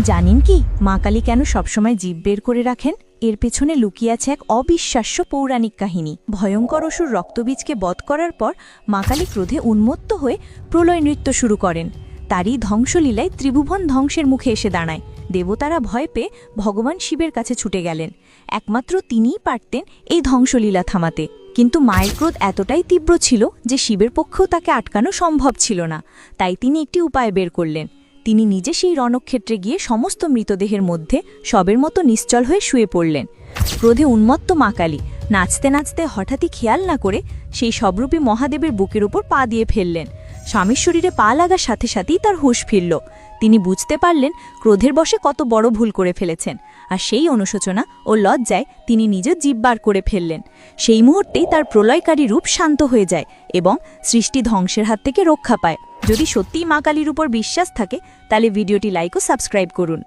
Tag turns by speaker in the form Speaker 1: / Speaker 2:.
Speaker 1: জানেন কি মা কালী কেন সবসময় জিভ বের করে রাখেন? এর পেছনে লুকিয়ে আছে এক অবিশ্বাস্য পৌরাণিক কাহিনী। ভয়ঙ্কর অসুর রক্তবীজকে বধ করার পর মা কালী ক্রোধে উন্মত্ত হয়ে প্রলয় নৃত্য শুরু করেন। তারই ধ্বংসলীলায় ত্রিভুবন ধ্বংসের মুখে এসে দাঁড়ায়। দেবতারা ভয় পেয়ে ভগবান শিবের কাছে ছুটে গেলেন। একমাত্র তিনিই পারতেন এই ধ্বংসলীলা থামাতে। কিন্তু মায়ের ক্রোধ এতটাই তীব্র ছিল যে শিবের পক্ষেও তাকে আটকানো সম্ভব ছিল না। তাই তিনি একটি উপায় বের করলেন। তিনি নিজে সেই রণক্ষেত্রে গিয়ে সমস্ত মৃতদেহের মধ্যে শবের মতো নিশ্চল হয়ে শুয়ে পড়লেন। ক্রোধে উন্মত্ত মা কালী নাচতে নাচতে হঠাৎই খেয়াল না করে সেই সবরূপী মহাদেবের বুকের উপর পা দিয়ে ফেললেন। স্বামীর শরীরে পা লাগার সাথে সাথেই তার হুঁশ ফিরল। তিনি বুঝতে পারলেন ক্রোধের বশে কত বড় ভুল করে ফেলেছেন, আর সেই অনুশোচনা ও লজ্জায় তিনি নিজের জিভ বার করে ফেললেন। সেই মুহূর্তেই তার প্রলয়কারী রূপ শান্ত হয়ে যায় এবং সৃষ্টি ধ্বংসের হাত থেকে রক্ষা পায়। যদি সত্যিই মা কালীর উপর বিশ্বাস থাকে তাহলে ভিডিওটি লাইক ও সাবস্ক্রাইব করুন।